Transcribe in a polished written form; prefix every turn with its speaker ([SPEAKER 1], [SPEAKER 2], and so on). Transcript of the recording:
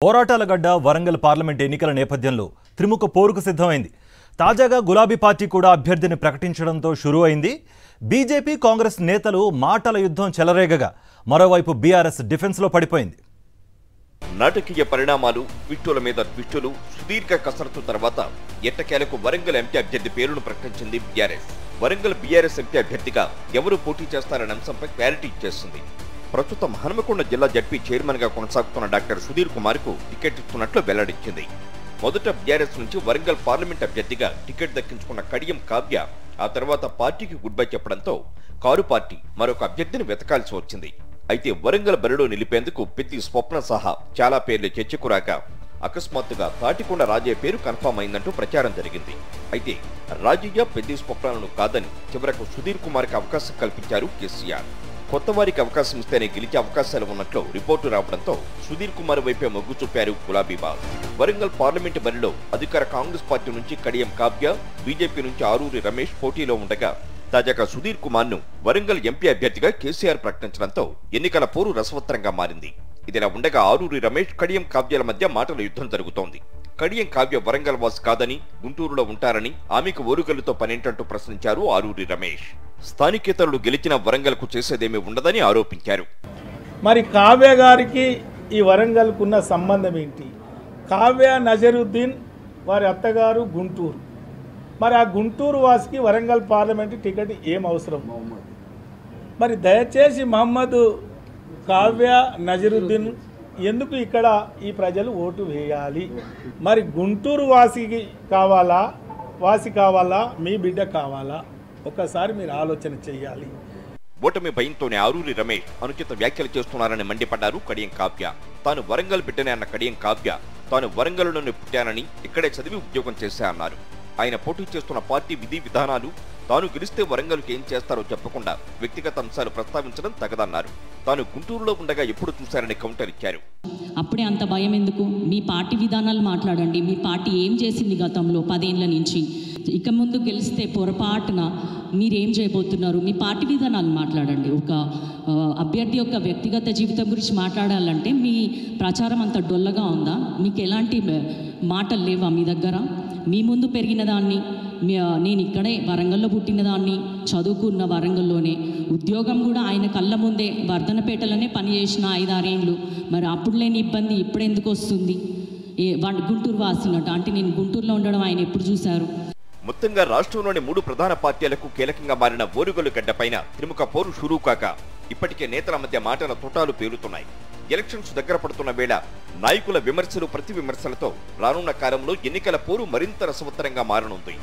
[SPEAKER 1] పోరాటాల గడ్డ వరంగల్ పార్లమెంట్ ఎన్నికల నేపథ్యంలో త్రిముఖ పోరుకు సిద్ధమైంది. తాజాగా గులాబీ పార్టీ కూడా అభ్యర్థిని ప్రకటించడంతో షురూ అయింది. బీజేపీ కాంగ్రెస్ నేతలు మాటల యుద్ధం చెలరేగగా మరోవైపు బీఆర్ఎస్ డిఫెన్స్ లో పడిపోయింది.
[SPEAKER 2] నాటకీయ పరిణామాలు, ట్విస్టుల మీద ట్విస్టులు, సుదీర్ఘ కసరత్తు తర్వాత ఎట్టకేలకు వరంగల్ ఎంపీ అభ్యర్థి పేరును ప్రకటించింది బీఆర్ఎస్. వరంగల్ బీఆర్ఎస్ ఎంపీ అభ్యర్థిగా ఎవరు పోటీ చేస్తారనే అంశంపై క్లారిటీ ఇచ్చేసింది. ప్రస్తుతం హనుమకొండ జిల్లా జడ్పీ చైర్మన్ గా కొనసాగుతున్న డాక్టర్ సుధీర్ కుమార్ కు టికెట్ ఇస్తున్నట్లు వెల్లడించింది. మొదట బీఆర్ఎస్ నుంచి వరంగల్ పార్లమెంట్ అభ్యర్థిగా టికెట్ దక్కించుకున్న కడియం కావ్య ఆ తర్వాత పార్టీకి గుడ్ బై చెప్పడంతో కారు పార్టీ మరొక అభ్యర్థిని వెతకాల్సి వచ్చింది. అయితే వరంగల్ బరిలో నిలిపేందుకు పెద్ది స్వప్న సహా చాలా పేర్లు చర్చకు రాక అకస్మాత్తుగా తాటికొండ రాజయ్య పేరు కన్ఫర్మ్ అయిందంటూ ప్రచారం జరిగింది. అయితే రాజయ్య పెద్ది స్వప్నలను కాదని చివరకు సుధీర్ కుమార్ కి అవకాశం కల్పించారు కేసీఆర్. కొత్త వారికి అవకాశం ఇస్తేనే గెలిచే అవకాశాలు ఉన్నట్లు రిపోర్టు రావడంతో సుధీర్ కుమార్ వైపే మొగ్గు చూపారు గులాబీ బాస్. వరంగల్ పార్లమెంటు బరిలో అధికార కాంగ్రెస్ పార్టీ నుంచి కడియం కావ్య, బీజేపీ నుంచి ఆరూరి రమేష్ పోటీలో ఉండగా తాజాగా సుధీర్ కుమార్ ను వరంగల్ ఎంపీ అభ్యర్థిగా కేసీఆర్ ప్రకటించడంతో ఎన్నికల పోరు రసవత్తరంగా మారింది. ఇదిలా ఉండగా ఆరూరి రమేష్, కడియం కావ్యాల మధ్య మాటల యుద్ధం జరుగుతోంది. కడియం కావ్య వరంగల్ వాస్ కాదని, గుంటూరులో ఉంటారని, ఆమెకు ఓరుగల్లుతో పనేంటంటూ ప్రశ్నించారు ఆరూరి రమేష్. స్థానికేతరులు గెలిచిన వరంగల్ కు చేసేదేమీ ఉండదని ఆరోపించారు.
[SPEAKER 3] మరి కావ్య గారికి ఈ వరంగల్ కున్న సంబంధం ఏంటి? కావ్య నజరుద్దీన్ వారి అత్తగారు గుంటూరు. మరి ఆ గుంటూరు వాసికి వరంగల్ పార్లమెంట్ టికెట్ ఏం అవసరం? మరి దయచేసి మహమ్మద్ కావ్య నజరుద్దీన్ ఎందుకు ఇక్కడ ఈ ప్రజలు ఓటు వేయాలి? మరి గుంటూరు వాసి కావాలా మీ బిడ్డ కావాలా? ఒక్కసారి మీరు ఆలోచన చెయ్యాలి.
[SPEAKER 2] ఓటమి భయంతోనే ఆరూరి రమేష్ అనుచిత వ్యాఖ్యలు చేస్తున్నారని మండిపడ్డారు కడియం కావ్య. తాను వరంగల్ బిడ్డనే అన్న కడియం కావ్య తాను వరంగల్లోనే పుట్టానని, ఇక్కడే చదివి ఉద్యోగం చేశా అన్నారు. ఆయన పోటీ చేస్తున్న పార్టీ విధి విధానాలు, తాను గెలిస్తే వరంగల్కి ఏం చేస్తారో చెప్పకుండా వ్యక్తిగత అంశాలు ప్రస్తావించడం తగదన్నారు. తాను గుంటూరులో ఉండగా ఎప్పుడు చూశారని కౌంటర్ ఇచ్చారు.
[SPEAKER 4] అప్పుడే అంత భయం ఎందుకు? మీ పార్టీ విధానాలు మాట్లాడండి. మీ పార్టీ ఏం చేసింది గతంలో 10 ఏళ్ల నుంచి? ఇక ముందు గెలిస్తే పొరపాటున మీరేం చేయబోతున్నారు? మీ పార్టీ విధానాలు మాట్లాడండి. ఒక అభ్యర్థి యొక్క వ్యక్తిగత జీవితం గురించి మాట్లాడాలంటే మీ ప్రచారం అంత డొల్లగా ఉందా? మీకు ఎలాంటి మాటలు లేవా మీ దగ్గర? మీ ముందు పెరిగిన దాన్ని, నేను ఇక్కడే వరంగల్లో పుట్టిన దాన్ని, చదువుకున్న వరంగల్లోనే, ఉద్యోగం కూడా ఆయన కళ్ళ ముందే వర్ధనపేటలోనే పనిచేసిన 5-6 ఏళ్ళు. మరి అప్పుడు లేని ఇబ్బంది ఇప్పుడు ఎందుకు వస్తుంది? గుంటూరు వాసినట్టు అంటే నేను గుంటూరులో ఉండడం ఆయన ఎప్పుడు చూశారు?
[SPEAKER 2] మొత్తంగా రాష్ట్రంలోని 3 ప్రధాన పార్టీలకు కీలకంగా మారిన ఓరుగల్లు గడ్డపైన త్రిముఖ పోరు షురూ కాక ఇప్పటికే నేతల మధ్య మాటల తోటాలు పేలుతున్నాయి. ఎలక్షన్స్ దగ్గర పడుతున్న వేళ నాయకుల విమర్శలు, ప్రతి విమర్శలతో రానున్న కాలంలో ఎన్నికల పోరు మరింత రసవత్తరంగా మారనుంది.